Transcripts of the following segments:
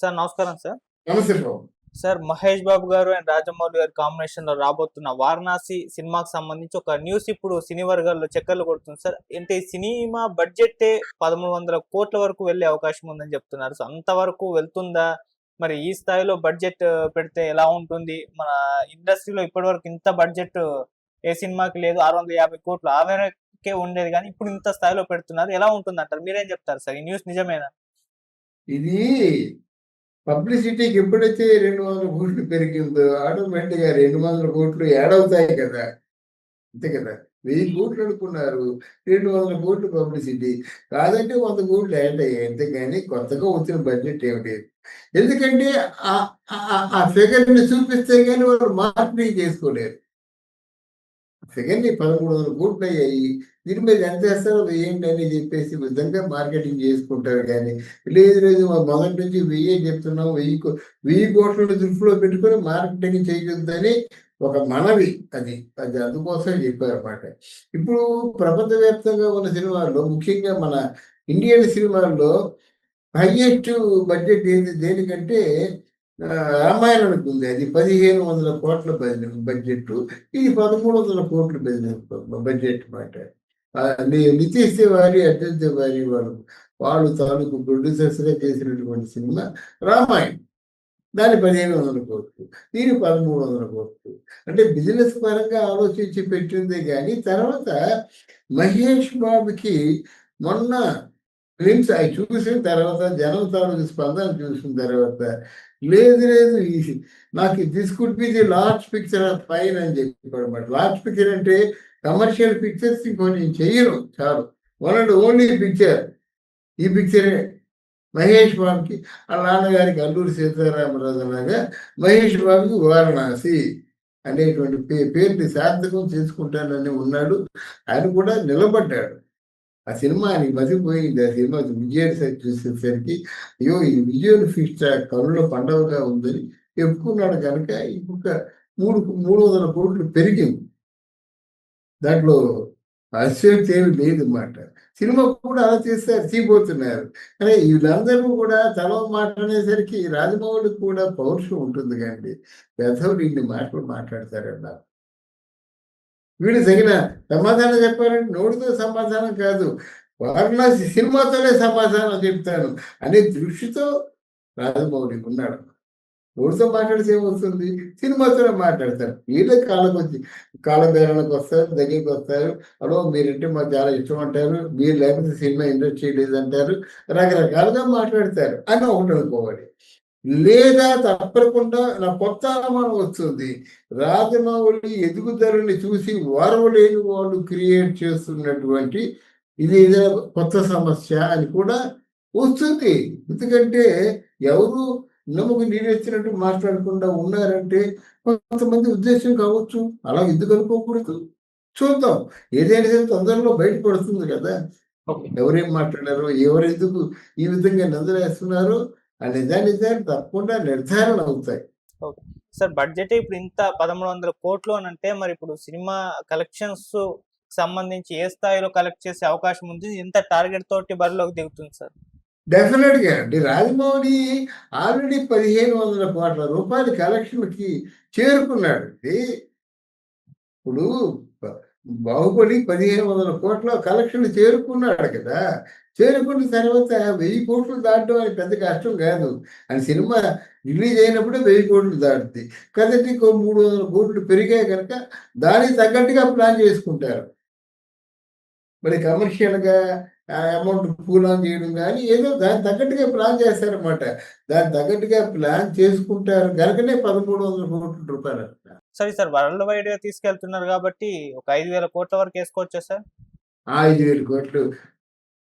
Sir నమస్కారం sir. నమస్తే బాబు. Sir Mahesh Babu గారు అండ్ రాజమౌళి గారి కాంబినేషన్ లో రాబోతున్న వారణాసి సినిమాకి సంబంధించి ఒక న్యూస్ ఇప్పుడు సినీ వర్గాల్లో చక్కర్లు కొడుతుంది సార్. అంటే ఈ సినిమా బడ్జెట్ 1300 కోట్ల వరకు వెళ్లే అవకాశం ఉందని చెప్తున్నారు. సో అంతవరకు వెళ్తుందా? మరి ఈ స్థాయిలో బడ్జెట్ పెడితే ఎలా ఉంటుంది? మన ఇండస్ట్రీలో ఇప్పటివరకు ఇంత బడ్జెట్ ఏ సినిమాకి లేదు. 650 కోట్లు ఆ మేరకే ఉండేది, కానీ ఇప్పుడు ఇంత స్థాయిలో పెడుతున్నారు. ఎలా ఉంటుంది అంటారు? మీరేం చెప్తారు సార్? ఈ న్యూస్ నిజమేనా? ఇది పబ్లిసిటీకి ఎప్పుడైతే 200 కోట్లు పెరిగిందో ఆటోమేటిక్గా 200 కోట్లు యాడ్ అవుతాయి కదా. అంతే కదా. 1000 కోట్లు అనుకున్నారు, 200 కోట్లు పబ్లిసిటీ కాదంటే 100 కోట్లు యాడ్ అయ్యాయి. అంతేగాని కొత్తగా వచ్చిన బడ్జెట్ ఏమిటి? ఎందుకంటే ఆ ఫిగర్ని చూపిస్తే కానీ వాళ్ళు మార్కెటింగ్ చేసుకోలేరు. ఫిగర్ని 1300 కోట్లు అయ్యాయి, దీని మీద ఎంత వేస్తారో వేయండి అని చెప్పేసి విధంగా మార్కెటింగ్ చేసుకుంటారు. కానీ లేదు లేదు మొదటి నుంచి 1000 చెప్తున్నాం, 1000 కోట్లను దృష్టిలో పెట్టుకొని మార్కెటింగ్ చేయొద్దని ఒక మనవి. అది అది అందుకోసం చెప్పారన్నమాట. ఇప్పుడు ప్రపంచవ్యాప్తంగా ఉన్న సినిమాల్లో, ముఖ్యంగా మన ఇండియన్ సినిమాల్లో హైయెస్ట్ బడ్జెట్ ఏది దేనికంటే రామాయణానికి ఉంది. అది 1500 కోట్ల బడ్జెట్, ఇది 1300 కోట్ల బడ్జెట్ మాట. నితీష్ తివారీ, అర్జున్ తివారీ వాళ్ళు తాలూకు ప్రొడ్యూసర్స్గా చేసినటువంటి సినిమా రామాయణ్. దాని 1500 కోట్లు, దీని 1300 కోట్లు. అంటే బిజినెస్ పరంగా ఆలోచించి పెట్టిందే కానీ తర్వాత మహేష్ బాబుకి మొన్న ఫిలిమ్స్ అవి చూసిన తర్వాత, జనం తాలూకు స్పందన చూసిన తర్వాత లేదు లేదు నాకు this could be the last picture of fine అని చెప్పాడు అన్నమాట. లాస్ట్ పిక్చర్ అంటే కమర్షియల్ పిక్చర్స్ ఇంకొంచెం చెయ్యను, చాలు, వన్ అండ్ ఓన్లీ పిక్చర్ ఈ పిక్చరే. మహేష్ బాబుకి ఆ నాన్నగారికి అల్లూరి సీతారామరాజు లాగా మహేష్ బాబుకి వారణాసి అనేటువంటి పేరుని సార్థకం చేసుకుంటానని ఉన్నాడు. ఆయన కూడా నిలబడ్డాడు. ఆ సినిమా ఆయనకి మతిపోయింది. ఆ సినిమా విజయాన్ని చూసేసరికి అయ్యో ఇది విజయం ఫీస్ట్ కరుణ పండగగా ఉందని చెప్పుకున్నాడు. కనుక ఇంకొక 300 కోట్లు పెరిగింది. దాంట్లో అతిశయోక్తి ఏమి లేదన్నమాట. సినిమా కూడా అలా చేస్తారు, తీపోతున్నారు. కానీ వీళ్ళందరూ కూడా తల మాట అనేసరికి రాజమౌళికి కూడా పౌరుషం ఉంటుంది. కానీ పెద్దవాళ్ళు ఇన్ని మాటలు మాట్లాడతారన్న వీడు తగిన సమాధానం చెప్పాలంటే నోటితో సమాధానం కాదు, వారణాసి సినిమాతోనే సమాధానం చెప్తాను అనే దృష్టితో రాజమౌళి ఉన్నాడు. నోటితో మాట్లాడితే ఏమవుతుంది, సినిమాతోనే మాట్లాడతారు. వీళ్ళే కాలబేరాలకు వస్తారు, దగ్గరికి వస్తారు. అలో మీరంటే మాకు చాలా ఇష్టం అంటారు, మీరు లేకపోతే సినిమా ఇండస్ట్రీ లేదంటారు, రకరకాలుగా మాట్లాడతారు అని ఒకటి అనుకోవాలి. లేదా తప్పకుండా నా కొత్త అనుమానం వస్తుంది, రాజమౌళి ఎదుగుదలని చూసి వారవలేని వాళ్ళు క్రియేట్ చేస్తున్నటువంటి ఇది ఏదైనా కొత్త సమస్య అని కూడా వస్తుంది. ఎందుకంటే ఎవరు నమ్మకు నీరెచ్చినట్టు మాట్లాడకుండా ఉన్నారంటే కొంతమంది ఉద్దేశం కావచ్చు. అలా ఎందుకు అనుకోకూడదు, చూద్దాం. ఏదైనా సరే తొందరలో బయటపడుతుంది కదా, ఎవరేం మాట్లాడారో, ఎవరెందుకు ఈ విధంగా నిందలేస్తున్నారో ఆ నిజాలు తప్పకుండా నిర్ధారణ అవుతాయి. సార్ బడ్జెట్ ఇప్పుడు ఇంత 1300 కోట్లు అని అంటే, మరి ఇప్పుడు సినిమా కలెక్షన్స్ సంబంధించి ఏ స్థాయిలో కలెక్ట్ చేసే అవకాశం ఉంది? ఎంత టార్గెట్ తోటి బరిలోకి దిగుతుంది సార్? డెఫినెట్గా అండి. రాజమౌళి ఆల్రెడీ 1500 కోట్ల రూపాయల కలెక్షన్కి చేరుకున్నాడు. ఇప్పుడు బాహుబలి 1500 కోట్ల కలెక్షన్ చేరుకున్నాడు కదా. చేరుకున్న తర్వాత 1000 కోట్లు దాటడం అని పెద్ద కష్టం కాదు. అని సినిమా రిలీజ్ అయినప్పుడే 1000 కోట్లు దాటుద్ది కదండి. ఇంకో 300 కోట్లు పెరిగాయి కనుక దానికి తగ్గట్టుగా ప్లాన్ చేసుకుంటారు. మరి కమర్షియల్గా అమౌంట్ పూల్ ఆన్ చేయడం కానీ ఏదో దానికి తగ్గట్టుగా ప్లాన్ చేస్తారన్నమాట. దానికి తగ్గట్టుగా ప్లాన్ చేసుకుంటారు కనుకనే 1300 కోట్ల రూపాయలు. సరే సార్, వరల్డ్ వైడ్ గా తీసుకెళ్తున్నారు కాబట్టి ఒక 5000 కోట్ల వరకు వేసుకోవచ్చా సార్? 5000 కోట్లు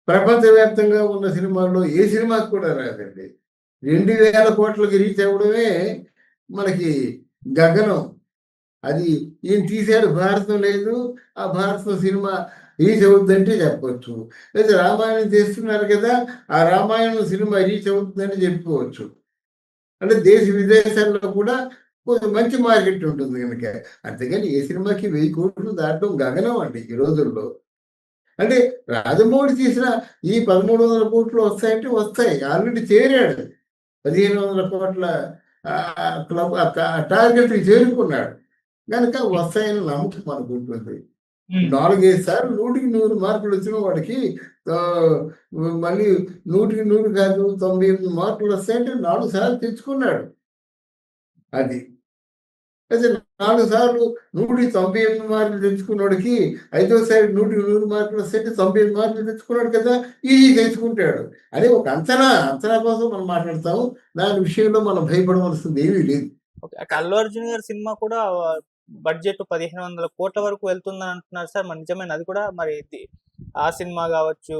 ప్రపంచవ్యాప్తంగా ఉన్న సినిమాల్లో ఏ సినిమాకి కూడా రాదండి. 2000 కోట్లకి రీచ్ అవ్వడమే మనకి గగనం. అది ఈయన తీశాడు, భారతం లేదు, ఆ భారతం సినిమా రీచ్ అవుతుందంటే చెప్పవచ్చు. లేదా రామాయణం చేస్తున్నారు కదా, ఆ రామాయణం సినిమా రీచ్ అవుతుందని చెప్పుకోవచ్చు. అంటే దేశ విదేశాల్లో కూడా కొంచెం మంచి మార్కెట్ ఉంటుంది కనుక. అంతేగాని ఏ సినిమాకి 1000 కోట్లు దాటడం గగనం అండి ఈ రోజుల్లో. అంటే రాజమౌళి తీసిన ఈ 1300 కోట్లు వస్తాయంటే వస్తాయి, ఆల్రెడీ చేరాడు. 1500 కోట్ల క్లబ్ టార్గెట్ చేరుకున్నాడు కనుక వస్తాయని నమ్మకం మనకు ఉంటుంది. 4-5 సార్లు 100కి 100 మార్కులు వచ్చిన వాడికి మళ్ళీ 100కి 100 కాదు 98 మార్కులు వస్తాయంటే 4 సార్లు తెచ్చుకున్నాడు. అది అయితే 4 సార్లు 198 మార్కులు తెచ్చుకున్నవాడికి 5వసారి 100కి 100 మార్కులు వస్తే 98 మార్కులు తెచ్చుకున్నాడు కదా, ఈజీ తెచ్చుకుంటాడు. అదే ఒక అంచనా కోసం మనం మాట్లాడతాము. దాని విషయంలో మనం భయపడవలసింది ఏమీ లేదు. అల్లు అర్జున్ గారి సినిమా కూడా బడ్జెట్ 1500 కోట్ల వరకు వెళ్తుందని అంటున్నారు సార్. మరి నిజమైన అది కూడా? మరి ఆ సినిమా కావచ్చు,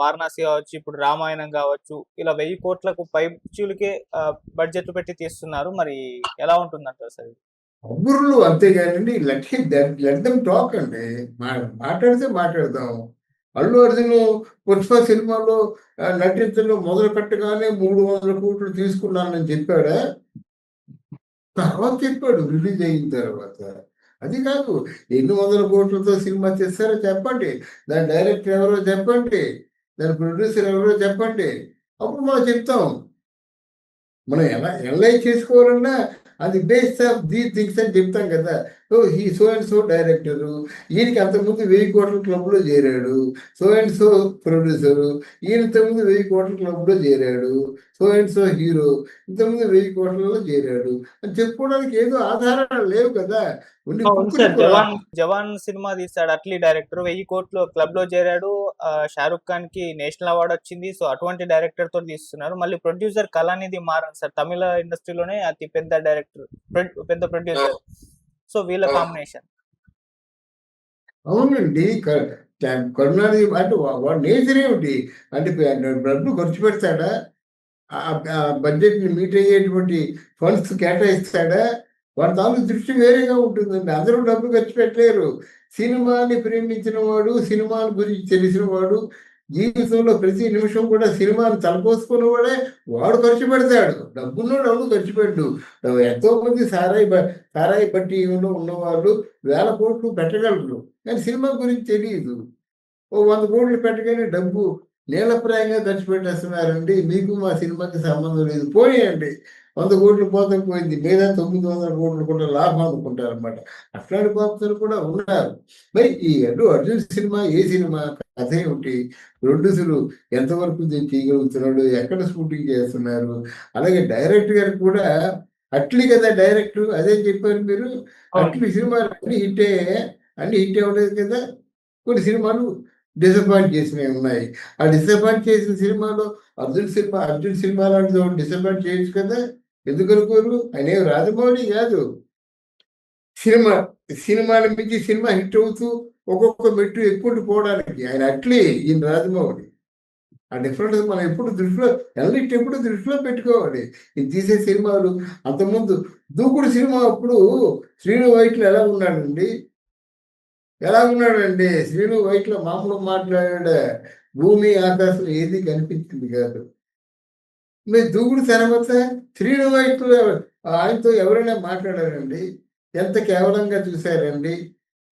వారణాసి కావచ్చు, ఇప్పుడు రామాయణం కావచ్చు, ఇలా 1000 కోట్లకు పైచీలకే బడ్జెట్లు పెట్టి తీస్తున్నారు. మరి ఎలా ఉంటుందంటారు సార్? కబుర్లు అంతేగానండి, లెట్ దెమ్ టాక్ అండి. మాట్లాడితే మాట్లాడదాం. అల్లు అర్జున్ పుష్ప సినిమాలో నటించడం మొదలు పెట్టగానే 300 కోట్లు తీసుకున్నానని చెప్పాడా? తర్వాత చెప్పాడు రిలీజ్ అయిన తర్వాత. అది కాదు, ఎన్ని వందల కోట్లతో సినిమా చేస్తారో చెప్పండి, దాని డైరెక్టర్ ఎవరో చెప్పండి, దాని ప్రొడ్యూసర్ ఎవరో చెప్పండి, అప్పుడు మనం చెప్తాం. మనం ఎనలైజ్ చేసుకోవాలన్నా అది బేస్డ్ ఆఫ్ దీ థింగ్స్ అని చెప్తాం కదా. సో అండ్ సో డైరెక్టరు, ఈయనకి అంతకుముందు 1000 కోట్ల క్లబ్లో చేరాడు. సో అండ్ సో ప్రొడ్యూసరు, ఈయన ఇంతకుముందు 1000 కోట్ల క్లబ్లో చేరాడు. సో అండ్ సో హీరో ఇంతకుముందు 1000 కోట్లలో చేరాడు అని చెప్పుకోవడానికి ఏదో ఆధారాలు లేవు కదా. జవాన్ సినిమా తీస్తాడు అట్లీ డైరెక్టర్, 1000 కోట్లు క్లబ్ లో చేరాడు. షారుఖ్ ఖాన్ కి నేషనల్ అవార్డు వచ్చింది. సో అటువంటి డైరెక్టర్ తో తీస్తున్నారు. మళ్ళీ ప్రొడ్యూసర్ కళానిధి మారన్ సార్, తమిళ ఇండస్ట్రీలోనే అతి పెద్ద డైరెక్టర్, పెద్ద ప్రొడ్యూసర్. సో వీళ్ళ కాంబినేషన్. అవునండి, కరుణానిధి అంటే వాడు నేచర్ ఏమిటి అంటే డబ్బులు ఖర్చు పెడతాడా, బడ్జెట్ని మీట్ అయ్యేటువంటి ఫండ్స్ కేటాయిస్తాడా? వాడి తాలూకు దృష్టి వేరేగా ఉంటుందండి. అందరూ డబ్బులు ఖర్చు పెట్టలేరు. సినిమాని ప్రేమించిన వాడు, సినిమాల గురించి తెలిసిన వాడు, జీవితంలో ప్రతి నిమిషం కూడా సినిమాని తలపోసుకున్నవాడే వాడు ఖర్చు పెడతాడు. డబ్బున్నోడు ఎవరు ఖర్చు పెట్టు. ఎంతోమంది సారాయి పట్టీలో ఉన్నవాళ్ళు 1000 కోట్లు పెట్టగలరు, కానీ సినిమా గురించి తెలియదు. ఓ 100 కోట్లు పెట్టగానే డబ్బు నీలప్రాయంగా ఖర్చు పెట్టేస్తున్నారండి. మీకు మా సినిమాకి సంబంధం లేదు, పోనీయండి, 100 కోట్లు పోతే పోయింది, లేదా 900 కోట్లు కూడా లాభం అనుకుంటారు అనమాట. అట్లాంటి బాధ్యతలు కూడా ఉన్నారు. మరి ఈ అల్లు అర్జున్ సినిమా ఏ సినిమా, కథ ఏమిటి, ప్రొడ్యూసరు ఎంతవరకు చేయగలుగుతున్నాడు, ఎక్కడ షూటింగ్ చేస్తున్నారు, అలాగే డైరెక్టర్ గారు కూడా అట్లీ కదా డైరెక్టర్, అదే చెప్పారు మీరు. అట్లీ సినిమాలు అన్ని హిట్ అవ్వలేదు కదా. కొన్ని సినిమాలు డిసప్పాయింట్ చేసినవి ఉన్నాయి. ఆ డిసప్పాయింట్ చేసిన సినిమాలో అర్జున్ సినిమా లాంటిది డిసప్పాయింట్ చేయొచ్చు కదా, ఎందుకు అనుకోరు? ఆయన రాజమౌళి కాదు. సినిమాల మించి సినిమా హిట్ అవుతూ ఒక్కొక్క మెట్టు ఎక్కుంటూ పోవడానికి ఆయన అట్లే, ఈయన రాజమౌళి. ఆ డిఫరెన్స్ మనం ఎప్పుడు దృష్టిలో పెట్టుకోవాలి. ఇది తీసే సినిమాలు అంతకుముందు దూకుడు సినిమా అప్పుడు శ్రీను వైట్ల ఎలా ఉన్నాడండి, శ్రీను వైట్ల మామూలు మాట్లాడాడు, భూమి ఆకాశం ఏది కనిపించింది కాదు. మీరు దూకుడు తర్వాత శ్రీను వైట్ల ఆయనతో ఎవరైనా మాట్లాడారండి, ఎంత కేవలంగా చూశారండి.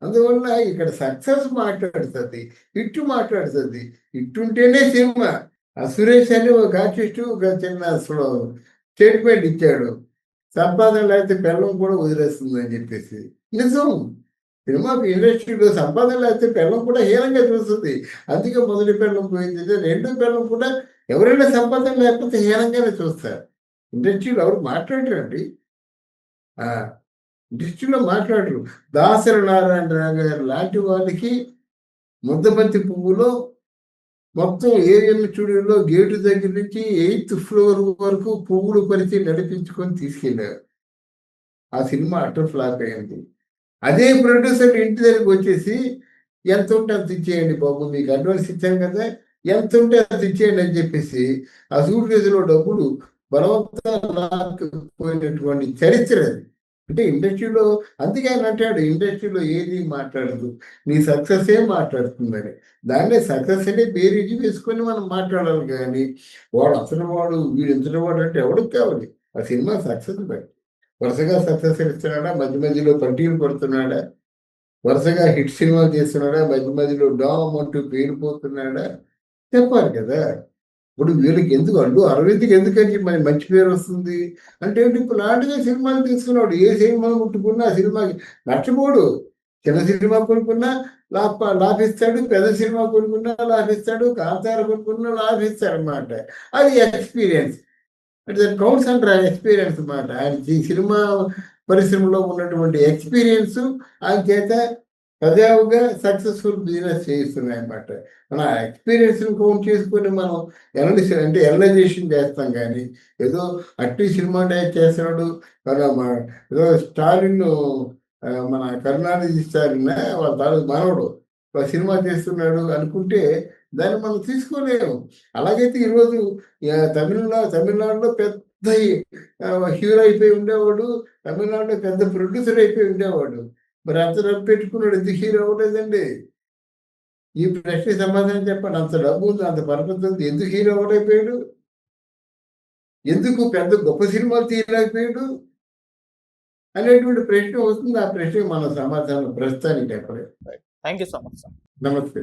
అందువల్ల ఇక్కడ సక్సెస్ మాట్లాడుతుంది, హిట్ మాట్లాడుతుంది. హిట్ ఉంటేనే సినిమా. ఆ సురేష్ అని ఒక ఆర్టిస్టు ఒక చిన్న స్టేట్మెంట్ ఇచ్చాడు, సంపాదన లేకపోతే పెళ్ళం కూడా వదిలేస్తుంది అని చెప్పేసి. నిజం, సినిమాకి ఇండస్ట్రీలో సంపాదన లేకపోతే పెళ్ళం కూడా హీనంగా చూస్తుంది. అందుకే మొదటి పెళ్ళం పోయింది, రెండో పెళ్ళం కూడా ఎవరైనా సంపాదన లేకపోతే హీనంగానే చూస్తారు. ఇండస్ట్రీలో ఎవరు మాట్లాడరండి, ఇండస్ట్రీలో మాట్లాడరు. దాసరి నారాయణరావు గారు లాంటి వాళ్ళకి ముద్దబంతి పువ్వులో మొత్తం ఏఎం స్టూడియోలో గేటు దగ్గర నుంచి 8th ఫ్లోర్ వరకు పువ్వులు పరిచి నడిపించుకొని తీసుకెళ్ళారు. ఆ సినిమా అటర్ ఫ్లాప్ అయింది. అదే ప్రొడ్యూసర్ ఇంటి దగ్గరికి వచ్చేసి ఎంత ఉంటే అంత ఇచ్చేయండి బాబు, మీకు అడ్వాన్స్ ఇచ్చాను కదా, ఎంత ఉంటే అంత ఇచ్చేయండి అని చెప్పేసి ఆ సూట్ కేసులో డబ్బులు బలవంతంగా పోయినటువంటి చరిత్ర అది. అంటే ఇండస్ట్రీలో, అందుకే ఆయన అంటాడు, ఇండస్ట్రీలో ఏది మాట్లాడదు, నీ సక్సెస్ ఏ మాట్లాడుతుందని. దాన్నే సక్సెస్ అంటే బేరీజు వేసుకొని మనం మాట్లాడాలి. కానీ వాడు అసలు వాడు వీడు ఇంతటి వాడు అంటే ఎవరికి కావాలి? ఆ సినిమా సక్సెస్ బట్టి వరుసగా సక్సెస్ ఇస్తున్నాడా, మధ్య మధ్యలో పట్టీలు పడుతున్నాడా, వరుసగా హిట్ సినిమా చేస్తున్నాడా, మధ్య మధ్యలో డామ్ అంటూ పేరుపోతున్నాడా, చెప్పాలి కదా. ఇప్పుడు వీళ్ళకి ఎందుకు అడ్డు అరవింద్కి ఎందుకని మరి మంచి పేరు వస్తుంది అంటే ఇప్పుడు లాంటిగా సినిమాలు తీసుకున్నాడు. ఏ సినిమా ముట్టుకున్నా ఆ సినిమాకి నచ్చపోడు. చిన్న సినిమా కొనుక్కున్నా లాభిస్తాడు, పెద్ద సినిమా కొనుక్కున్నా లాభిస్తాడు, కాంతార కొనుక్కున్నా లాభిస్తాడు అన్నమాట. అది ఎక్స్పీరియన్స్. అంటే దట్ కౌంట్స్ అంటారు ఎక్స్పీరియన్స్ అన్నమాట. ఆయన ఈ సినిమా పరిశ్రమలో ఉన్నటువంటి ఎక్స్పీరియన్స్ ఆయన చేత సజావుగా సక్సెస్ఫుల్ బిజినెస్ చేయిస్తున్నాయి అన్నమాట. మన ఎక్స్పీరియన్స్ కౌంట్ చేసుకొని మనం అంటే ఎనలైజేషన్ చేస్తాం కానీ ఏదో అట్టి సినిమా చేస్తున్నాడు ఏదో స్టాలిన్ మన కరుణానిధి స్టాలిన్ వాళ్ళ తాలూకు మనవడు సినిమా చేస్తున్నాడు అనుకుంటే దాన్ని మనం తీసుకోలేము. అలాగైతే ఈరోజు తమిళనాడులో పెద్ద హీరో అయిపోయి ఉండేవాడు, తమిళనాడులో పెద్ద ప్రొడ్యూసర్ అయిపోయి ఉండేవాడు. మరి అంత డబ్బు పెట్టుకున్నాడు, ఎందుకు హీరో అవ్వలేదండి? ఈ ప్రశ్న సమాధానం చెప్పండి. అంత డబ్బు ఉంది, అంత పరపతి ఉంది, ఎందుకు హీరో అవ్వలేకపోయాడు? ఎందుకు పెద్ద గొప్ప సినిమాలు తీయలేకపోయాడు అనేటువంటి ప్రశ్న వస్తుంది. ఆ ప్రశ్నకి మన సమాధానం ప్రస్తుతానికి చెప్పలేదు. Thank you so much sir. నమస్తే.